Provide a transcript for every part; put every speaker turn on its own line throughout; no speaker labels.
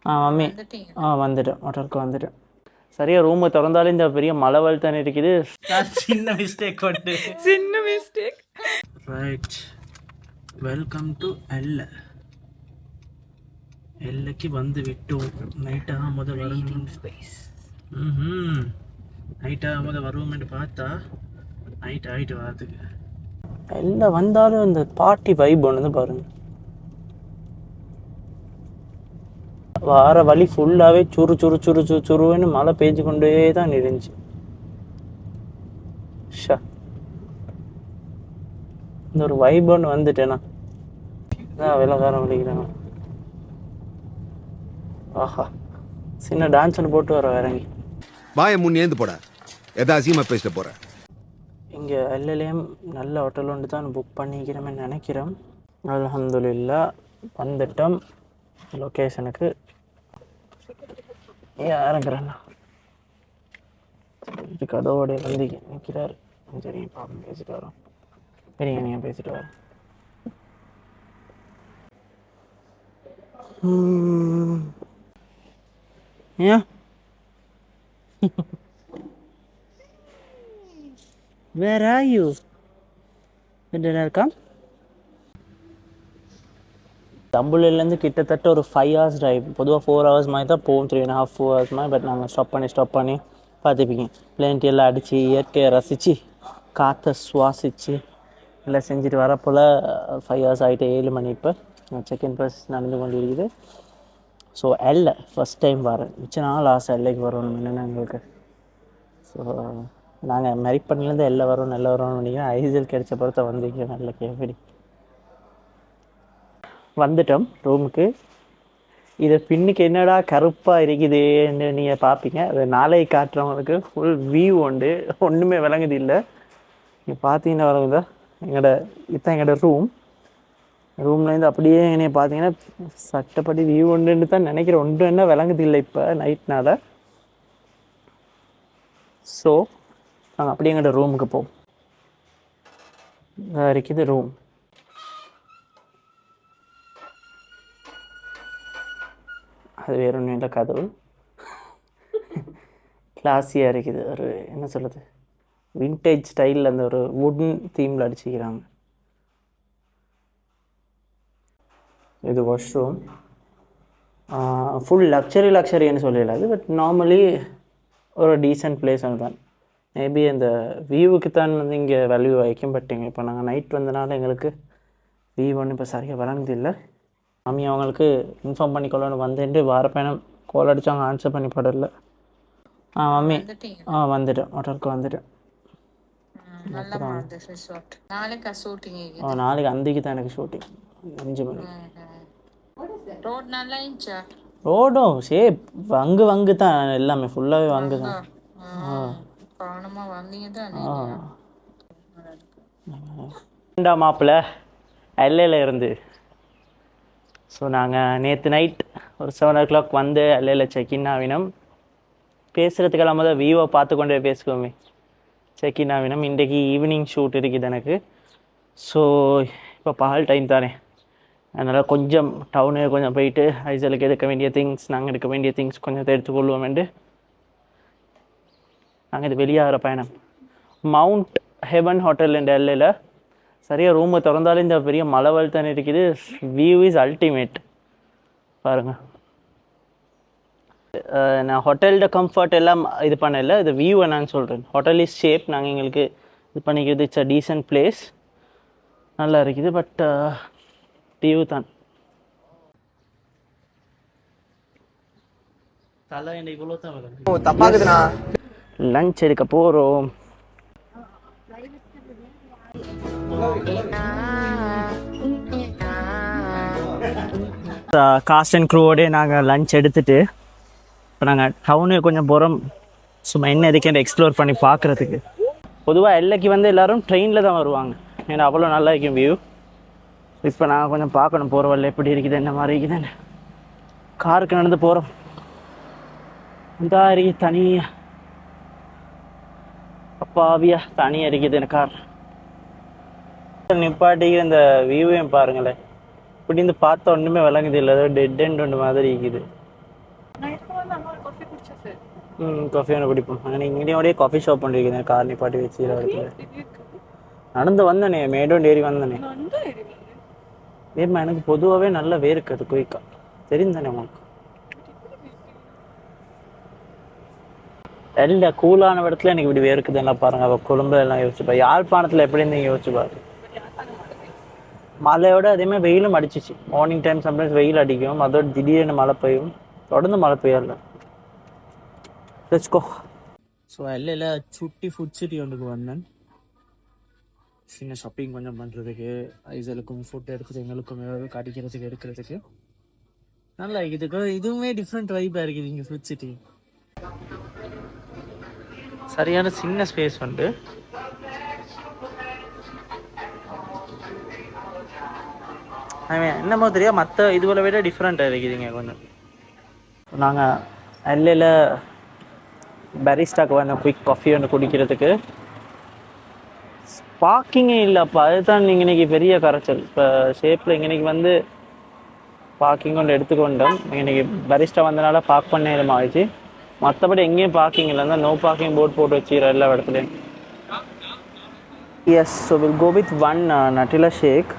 Mummy வந்துட்டேன், ஹோட்டலுக்கு வந்துட்டேன். சரியாக ரூமை திறந்தாலே இந்த பெரிய மழை தானே இருக்குது. சின்ன மிஸ்டேக் வந்து
சின்ன மிஸ்டேக்.
ரைட், வெல்கம் டு எல்லைக்கு வந்து விட்டோம். நைட்டாக முதல் வரும் ஸ்பேஸ். நைட்டாக முதல் வருவோம்னு பார்த்தா நைட் ஆகிட்டு வரதுக்கு எல்லாம் வந்தாலும் இந்த பார்ட்டி வைப் ஒன்று பாருங்க. வார வழி ஃபுல்லாகவே சுறு சுறு சுறு சுறு சுருன்னு மழை பெஞ்சு கொண்டே தான் இருந்துச்சு. ஷா, இந்த ஒரு வைப் ஒன்று வந்துட்டேனா விலகாரம் வலிக்கிறாங்க. ஆஹா, சின்ன டான்ஸ் ஒன்று போட்டு வர இறங்கி
வாய முன்னேந்து போட எதா அசியமா பேசிட்டு போற.
இங்கே எல்லையிலேயும் நல்ல ஹோட்டல் ஒன்று தான் புக் பண்ணிக்கிறோம்னு நினைக்கிறோம். அல்ஹம்துலில்லாஹ் வந்துட்டோம் லொக்கேஷனுக்கு. இறங்குறேண்ணா இது கதவோடைய வந்து நிற்கிறார். சரிங்க, பாப்போம், பேசிட்டு வரோம். சரிங்க, நீங்கள் பேசிட்டு வரோம். ஏன் Where are you? இருக்கான். தம்புலேருந்து கிட்டத்தட்ட ஒரு 5 hours டிரைவ். பொதுவாக 4 hours மாதிரி தான் போகும், 3.5 4 hours மாதிரி. பட் நாங்கள் ஸ்டாப் பண்ணி பார்த்துப்பீங்க. பிளேன்ட்டி எல்லாம் அடித்து இயற்கையை ரசித்து காற்றை சுவாசித்து எல்லாம் செஞ்சுட்டு வரப்போல் 5 hours ஆகிட்டு 7 மணி. இப்போ செகண்ட் பஸ் நடந்து கொண்டு இருக்குது. ஸோ ஃபஸ்ட் டைம் வரேன். மிச்ச நாள் ஆசை எல்லைக்கு வரணும் என்னென்ன எங்களுக்கு. ஸோ நாங்கள் மெரிப்பண்ணிலேருந்து வரோம்னு நினைக்கிறேன். ஐசல் கிடைச்ச பொறுத்த வந்தீங்க நல்ல கேபடி. வந்துட்டோம் ரூமுக்கு. இதை பின்னுக்கு என்னடா கருப்பாக இருக்குதுன்னு நீங்கள் பார்ப்பீங்க. அது நாளை காட்டுறவங்களுக்கு ஃபுல் வியூ உண்டு, ஒன்றுமே விளங்குது இல்லை. நீங்கள் பார்த்தீங்கன்னா விளங்குதா இதுதான் எங்களோட ரூம்லேருந்து அப்படியே என்னைய பார்த்தீங்கன்னா சட்டப்படி வியூ உண்டுன்னு தான் நினைக்கிறேன். ஒன்றும் என்ன விளங்குது இல்லை இப்போ நைட்னால். ஸோ நாங்கள் அப்படியே எங்களோட ரூமுக்கு போவோம். இருக்குது ரூம். அது வேறு ஒன்றும் இல்லை, கதவு கிளாஸியாக இருக்குது. ஒரு என்ன சொல்கிறது, விண்டேஜ் ஸ்டைலில் அந்த ஒரு வுட்டன் தீமில் அடிச்சுக்கிறாங்க. இது வாஷ்ரூம். ஃபுல் லக்ஸரின்னு சொல்லலாது. பட் நார்மலி ஒரு டீசென்ட் பிளேஸ் தான். மேபி அந்த வியூவுக்கு தான் வந்து இங்கே வேல்யூ ஆகிக்கும். பட் இங்கே இப்போ நாங்கள் நைட் வந்தனால எங்களுக்கு வியூ ஒன்று இப்போ சரியாக வழங்குது இல்லை. மாமி அவங்களுக்கு இன்ஃபார்ம் பண்ணிக்கொள்ளணும் வந்தேன்ட்டு வார பயணம் கால் அடித்தாங்க, ஆன்சர் பண்ணி படல. மம்மி வந்துட்டேன், ஹோட்டலுக்கு வந்துட்டேன். நாளைக்கு அந்திக்கு தான் எனக்கு ஷூட்டிங் 5 மணி. ரோடும் வங்கு தான், எல்லாமே ஃபுல்லாகவே வங்கு தான். மாப்பிள்ள எல்லையில் இருந்து. ஸோ நாங்கள் நேற்று நைட் ஒரு 7 o'clock வந்து எல்லையில் செக்இன் ஆகினோம். பேசுகிறதுக்கெல்லாம் முதல் வியூவை பார்த்து கொண்டே பேசுவோமே. செக்இன் ஆகினோம். இன்றைக்கி ஈவினிங் ஷூட் இருக்குது எனக்கு. ஸோ இப்போ பகல் டைம் தானே, அதனால் கொஞ்சம் டவுனு கொஞ்சம் போயிட்டு ஐசலுக்கு எடுக்க வேண்டிய திங்ஸ், நாங்கள் எடுக்க வேண்டிய திங்ஸ் கொஞ்சம் எடுத்துக்கொள்வோம்ண்டு நாங்கள் இது வெளியாகிற பயணம். மவுண்ட் ஹெவன் ஹோட்டல் என்ற எல்லையில் சரியாக ரூமை திறந்தாலே இந்த பெரிய மழை தானே இருக்குது. வியூ இஸ் அல்டிமேட் பாருங்கள். நான் ஹோட்டலோட கம்ஃபர்ட் எல்லாம் இது பண்ணல, இது வியூ என்னன்னு சொல்கிறேன். ஹோட்டல் இஸ் ஷேப், நாங்கள் எங்களுக்கு இது பண்ணிக்கிறது. இட்ஸ் அ டீசன்ட் பிளேஸ், நல்லா இருக்குது. பட் வியூ தான் தலை என்ன இவ்வளோ தான் தப்பாகுதுண்ணா. லஞ்ச் எடுக்க போகிறோம். காஸ்ட் அண்ட் க்ரூவோடய நாங்கள் லஞ்ச் எடுத்துகிட்டு இப்போ நாங்கள் டவுனுக்கு கொஞ்சம் போகிறோம். சும்மா என்ன இருக்குன்னு எக்ஸ்ப்ளோர் பண்ணி பார்க்குறதுக்கு. பொதுவாக எல்லைக்கு வந்து எல்லோரும் ட்ரெயினில் தான் வருவாங்க, ஏன்னா அவ்வளோ நல்லா இருக்கும் வியூ. இப்போ நாங்கள் கொஞ்சம் பார்க்கணும் போகிற வரல எப்படி இருக்குது, என்ன மாதிரி இருக்குதுன்னு. காருக்கு நடந்து போகிறோம். இந்த இருக்குது தனியாக, அப்பாவியா தனியாக இருக்குது எனக்கு கார். நிப்பாட்டிக்கு இந்த வியூவையும் பாருங்களேன். இப்படி இருந்து பார்த்தா ஒன்றுமே விளங்குது இல்லை, ஏதோ டெட் எண்ட் ஒன்று மாதிரி இருக்குது. காஃபி ஒன்று குடிப்போம். அங்கே நீங்கள் இங்கேயோடய காஃபி ஷாப் பண்ணிருக்கீங்க, கார் நிப்பாட்டி வச்சு இடத்துல நடந்து வந்தனே, மேடும் ஏறி வந்தனே. வேறுமா எனக்கு பொதுவாகவே நல்ல வேர்க்குது குயிக்கா, தெரியும் தானே உங்களுக்கு. இல்லை கூலான இடத்துல எனக்கு இப்படி வேர்க்குது எல்லாம் பாருங்க. அப்போ கொழும்புல எல்லாம் யோசிச்சுப்பா, யாழ்ப்பாணத்தில் எப்படி இருந்தீங்க யோசிச்சு பாரு. மழையோட அதேமாதிரி வெயிலும் அடிச்சிச்சு. மார்னிங் டைம் சம்டைம்ஸ் வெயில் அடிக்கும், அதோட திடீர்னு மழை பெய்யும், தொடர்ந்து மழை பெய்யல. Let's go. ஸோ எல்லையில் சுட்டி ஃபுட் சிட்டி ஒன்றுக்கு வந்தேன். சின்ன ஷாப்பிங் கொஞ்சம் பண்ணுறதுக்கு, ஐசலுக்கும் ஃபுட் எடுக்கிறது, எங்களுக்கும் கடிக்கிறதுக்கு எடுக்கிறதுக்கு நல்லா இதுக்கு. இதுவுமே டிஃப்ரெண்ட் வைப்பாக இருக்குது இங்கே ஃபுட் சிட்டி. சரியான சின்ன ஸ்பேஸ் வந்து என்னமோ தெரியாது, மற்ற இதுவரை விட டிஃப்ரெண்ட்டாக இருக்குதுங்க கொஞ்சம். நாங்கள் எல்லையில் பரிஸ்டாக்கு வந்தோம் குயிக் காஃபி ஒன்று குடிக்கிறதுக்கு. பார்க்கிங்கே இல்லைப்பா, அதுதான் நீங்கள் இன்றைக்கி பெரிய கரைச்சல். இப்போ ஷேப்பில் இன்றைக்கி வந்து பார்க்கிங் ஒன்று எடுத்துக்கொண்டோம். இன்றைக்கி பரிஸ்டா வந்தனால பார்க் பண்ண இடமா ஆயிடுச்சு. மற்றபடி எங்கேயும் பார்க்கிங் இல்லை, இருந்தால் நோ பார்க்கிங் போர்ட் போட்டு வச்சுக்கிறோம் எல்லா இடத்துலையும். Yes, so will go with one Nutella shake.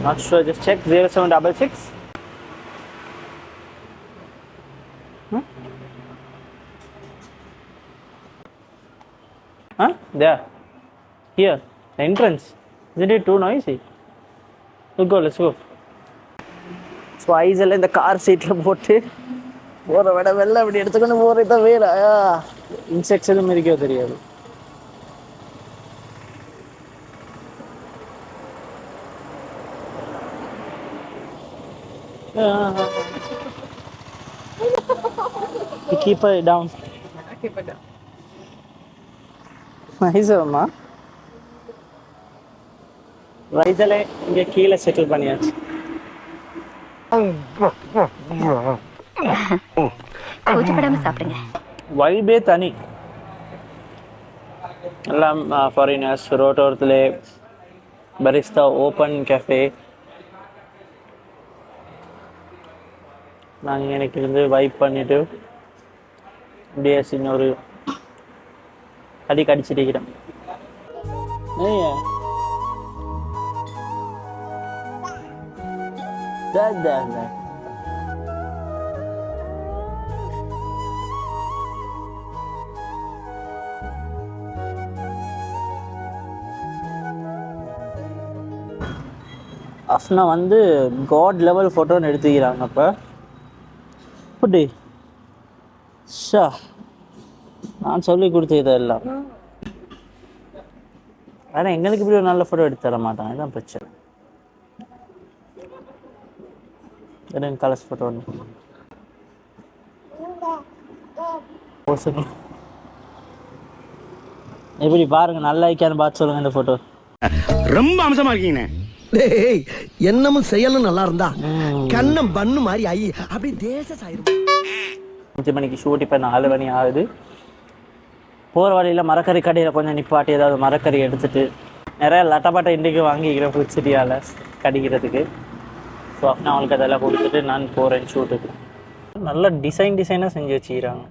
Not sure, just check 0766. There. Here. The entrance. Isn't it too noisy? Let's go. So, eyes எல்லாம் இந்த கார் சீட்டில் போட்டு போகிற விட வெள்ளை அப்படி எடுத்துக்கொண்டு போகிறதா வேற. இன்செக்ட்ஸ் எதுவும் இருக்கோ தெரியாது. Keep it down. Keep it down. Nice அம்மா. ரைஸில் இங்கே கீழே செட்டில் பண்ணியாச்சு.
கூச்சப்படாமல் சாப்பிடுங்க.
வைபே தனி. எல்லாம் ஃபாரினர்ஸ், ரோட்டோரத்தில் பரிஸ்டா ஓப்பன் கேஃபே. நாங்கள் எனக்கு இருந்து வைப் பண்ணிவிட்டு அப்படியே சின்ன ஒரு கடிச்சிட்டு இருக்கிறோம். அஃப்னா வந்து காட் லெவல் ஃபோட்டோன்னு எடுத்துக்கிறாங்க. அப்போ அப்படி ஷா நான் சொல்லி கொடுத்தது எல்லாம். ஆனால் எங்களுக்கு இப்படி ஒரு நல்ல ஃபோட்டோ எடுத்து தர மாட்டாங்க, இதுதான் பிரச்சனை. கலர்ஸ் ஃபோட்டோ ஒன்று எப்படி பாருங்க, நல்லா இருக்கான்னு பார்த்து சொல்லுங்க. இந்த ஃபோட்டோ
ரொம்ப அம்சமா இருக்கீங்க.
என்னமும் செயலும் நல்லா இருந்தா கண்ணம் பண்ணு மாதிரி ஐ அப்படி தேச சாயிரும்.
5 மணிக்கு ஷூட், இப்போ 4 மணி ஆகுது. போகிற வழியில் மரக்கறி கடையில் கொஞ்சம் நிப்பாட்டி ஏதாவது மரக்கறி எடுத்துட்டு நிறைய லட்டப்பாட்டை இன்றைக்கு வாங்கிக்கிறேன் ஃபுட் சிட்டியால் கடிக்கிறதுக்கு. ஸோ அப்படின்னா அவங்களுக்கு அதெல்லாம் கொடுத்துட்டு நான் போகிறேன் ஷூட்டுக்கு. நல்ல டிசைனாக செஞ்சு வச்சுக்கிறாங்க,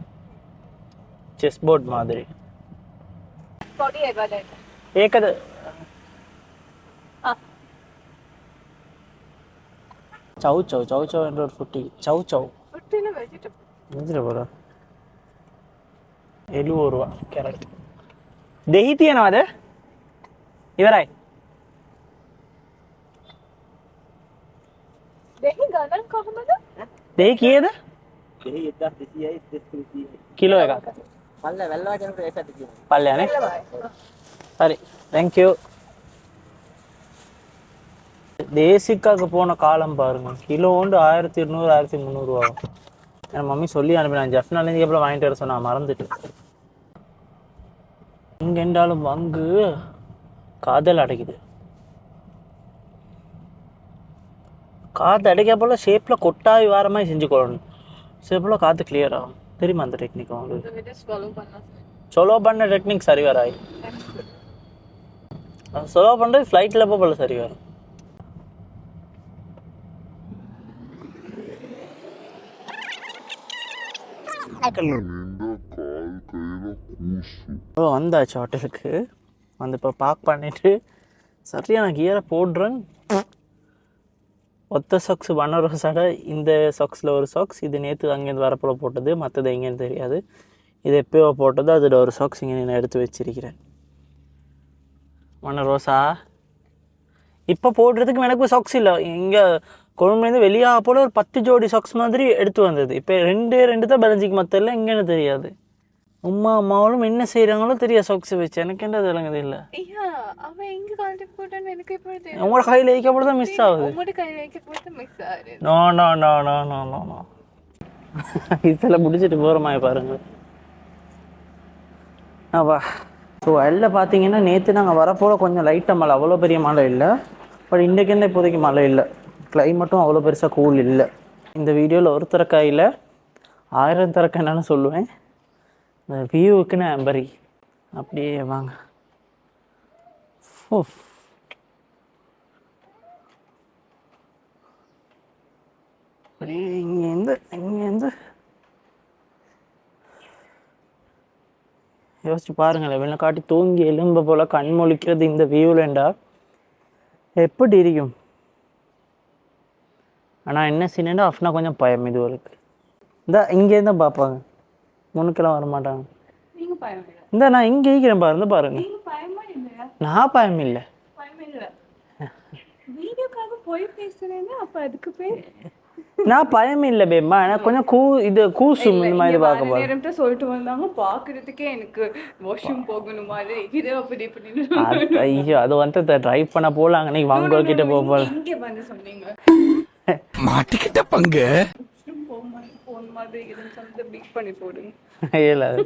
செஸ் போர்ட் மாதிரி. ஏக்கது சவு சவு சவு சவு என்ற ஒரு ஃபுட்டி. சவு சவு வெஜிடபிளா 70 ரூபா கேரட். දෙහි තියනවද? ඉවරයි.
දෙහි ගණන් කොහමද?
දෙහි කීයද?
දෙහි 1200යි
කිලෝ එකක්.
පල්ල වැල්ලවා කෙනෙකුට ඒකට කියනවා.
පල්ලයනේ. சரி, தேங்க்யூ. தேசிக்காக்கு போன காலம் பாருங்க, கிலோ உண்டு 1200 1300 ரூபா. என் மம்மி சொல்லி அனுப்பினான், ஜஃப்னாலேருந்து எவ்வளோ வாங்கிட்டு வர சொன்னா, மறந்துட்டு. இங்கே என்றாலும் அங்கு காதல் அடைக்குது. காற்று அடைக்க போல் ஷேப்பில் கொட்டாவி வர மாதிரி செஞ்சு கொள்ளணும். ஷேப்பில் காற்று கிளியர் ஆகும். தெரியுமா அந்த டெக்னிக் உங்களுக்கு? சொலோ பண்ண டெக்னிக் சரி வராய். சொலோ பண்ணுறது ஃப்ளைட்டில் போல சரி வரும். வந்தாச்சு ஹோட்டலுக்கு வந்து இப்போ பார்க் பண்ணிவிட்டு சரியாக நான் கியரை போடுறேன். ஒத்த சாக்ஸ் பண்ண சடை, இந்த சாக்ஸில் ஒரு சாக்ஸ், இது நேற்று அங்கேருந்து வரப்போ போட்டது, மற்றது எங்கேன்னு தெரியாது. இது எப்போயோ போட்டது, அதில் ஒரு சாக்ஸ் இங்கே நான் எடுத்து வச்சிருக்கிறேன். மண்ண ரோசா இப்போ போடுறதுக்கு எனக்கு சாக்ஸ் இல்லை. இங்கே கொழும்புலேருந்து வெளியாக போல் ஒரு 10 ஜோடி சாக்ஸ் மாதிரி எடுத்து வந்தது. இப்போ ரெண்டு தான் பேலன்ஸிக்கு மற்றெல்லாம் எங்கேன்னு தெரியாது. அம்மாவும் என்ன செய்கிறாங்களோ தெரியாது சாக்ஸை வச்சு. எனக்கு என்ன விளங்குது இல்லை. உங்களோட கையில் வைக்கப்போ தான் மிஸ் ஆகுது. No no no no no no no இதெல்லாம் முடிச்சுட்டு போகிற மாதிரி பாருங்க. ஆவா. ஸோ எல்லாம் பார்த்தீங்கன்னா நேற்று நாங்கள் வரப்போல் கொஞ்சம் லைட்டாக மழை, அவ்வளோ பெரிய மழை இல்லை. பட் இன்றைக்கு என்ன இப்போதைக்கு மழை இல்லை. கிளைமேட்டும் அவ்வளோ பெருசாக கூல் இல்லை. இந்த வீடியோவில் ஒரு தரக்காயில் 1000 தரக்க என்னன்னு சொல்லுவேன். இந்த வியூவுக்குன்னு அம்பரி அப்படியே வாங்க. அப்படியே இங்கேருந்து யோசிச்சு பாருங்களேன். வெள்ளை காட்டி தூங்கி எலும்ப போல் கண் முழிக்கிறது இந்த வியூவில்ண்டா எப்படி இருக்கும். ஆனால் என்ன சீனண்டா ஆஃப்னா கொஞ்சம் பயம் இதுவருக்கு. இந்த இங்கேருந்து பார்ப்பாங்க, முன்னுக்கெல்லாம் வரமாட்டாங்க. இந்த நான் இங்கே ஈக்கிறேன் பாருங்க பாருங்க. நான் பயம் இல்லை. நான் பயம் இல்லை பேம்மா. எனக்கு கொஞ்சம் கூசும் இந்த மாதிரி பார்க்க போகிறேன்
சொல்லிட்டு வந்தாங்க. பார்க்கறதுக்கே எனக்கு வாஷ்ரூம் போகணும் மாதிரி இது அப்படி இப்படி.
ஐயோ அது வந்து ட்ரைவ் பண்ண போல அங்கே வாங்க கிட்ட போக
இங்கே வந்து சொன்னீங்க
மாட்டிக்கிட்ட பங்கு
போன் மாதிரி இதுன்னு சொல்லிட்டு பிக் பண்ணி போடுங்க.
ஏலாது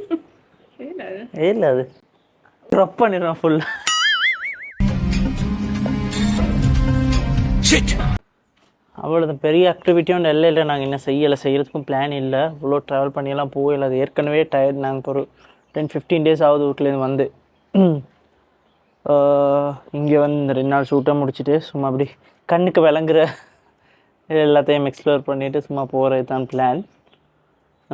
ஏலாது ட்ராப் பண்ணிடுறோம் ஃபுல்லாக. அவ்வளோதான். பெரிய ஆக்டிவிட்டியும் இல்லை. நாங்கள் இன்னும் செய்கிறதுக்கும் பிளான் இல்லை. இவ்வளோ ட்ராவல் பண்ணியெல்லாம் போகல. அது ஏற்கனவே டயர்ட். நாங்கள் ஒரு 10-15 டேஸ் ஆகுது வீட்டிலேருந்து வந்து. இங்கே வந்து இந்த 2 நாள் ஷூட்டாக முடிச்சுட்டு சும்மா அப்படி கண்ணுக்கு விளங்குற எல்லாத்தையும் எக்ஸ்ப்ளோர் பண்ணிவிட்டு சும்மா போகிறது தான் பிளான்.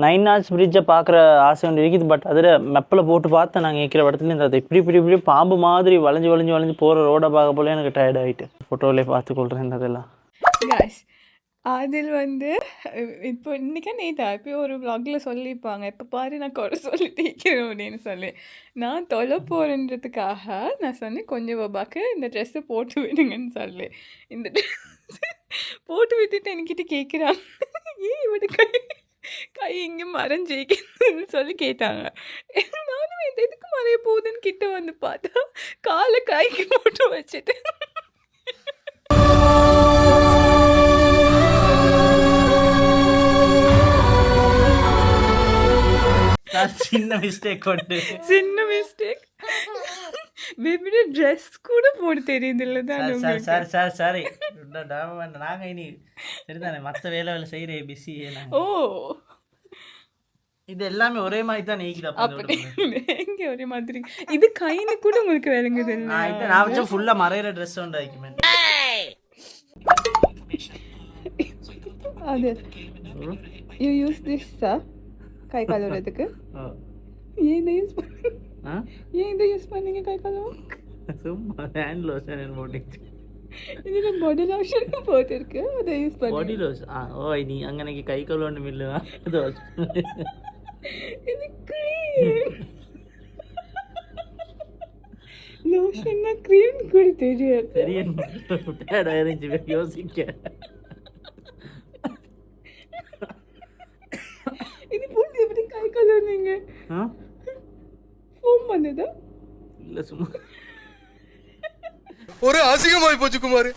9 ஆர்ச் பிரிட்ஜை பார்க்குற ஆசை ஒன்று இருக்குது. பட் அதில் மெப்பில் போட்டு பார்த்தேன் நாங்கள் இருக்கிற இடத்துலேருந்து அது இப்படி பாம்பு மாதிரி வளைஞ்சு போகிற ரோடை பார்க்க போல எனக்கு டயர்ட் ஆகிட்டு. ஃபோட்டோவிலே பார்த்துக்கொள்கிறேன் அதெல்லாம்.
அதில் வந்து இப்போ இன்றைக்கா நேற்றா இப்போ ஒரு வ்ளாகில் சொல்லியிருப்பாங்க, இப்போ பாரு நான் குறை சொல்லிட்டு இருக்கிறேன் அப்படின்னு சொல்லி. நான் தொலை போகிறன்றதுக்காக நான் சொன்னேன் கொஞ்சம் பாபாக்கு இந்த ட்ரெஸ்ஸை போட்டு விடுங்கன்னு சொல்லி. இந்த ட்ரெஸ் போட்டு விட்டுட்டு என்கிட்ட கேட்குறாங்க, ஏன் இவடு கை இங்கே மறைஞ்சிக்குன்னு சொல்லி கேட்டாங்க. நானும் இந்த எதுக்கு மறைய போகுதுன்னு கிட்ட வந்து பார்த்தா காலை கைக்கு போட்டு வச்சுட்டு
சின்ன மிஸ்டேக்
பேபியோட ட்ரெஸ் கூட போட தெரியுது இல்லை தான்.
சாரி நாங்கள் இனி சரிதானே மற்ற வேலை செய்கிறேன் பிஸி.
ஓ
இது எல்லாமே ஒரே மாதிரி தான் நீக்குது.
அப்படி எங்கே ஒரே மாதிரி இது கைன்னு கூட உங்களுக்கு விளங்குது இல்லை.
நான் வச்சா ஃபுல்லாக மறையிற ட்ரெஸ் ஒன்று ஆகிக்குமே.
அது யூ யூஸ் திஸ் கை கழுவுறதுக்கு. ஏன் இதை யூஸ் பண்ணீங்க கை கழுவ?
சும்மா ஹேண்ட் லோஷன் போட்டு
இது பாடி லோஷன் போட்டிருக்கு, அதை யூஸ் பண்ணி
பாடி லோஷன். ஓ நீ அங்கே கை கழுவணும் இல்லையா?
இது க்ரீம் லோஷன்னா க்ரீம் கூட தெரியாது.
யோசிக்க
இது போட்டு எப்படி கை கழுவுனீங்க? ஃபோம் பண்ணதா?
இல்லை சும்மா
ஒரு அசிங்கமாய் போச்சு குமார்.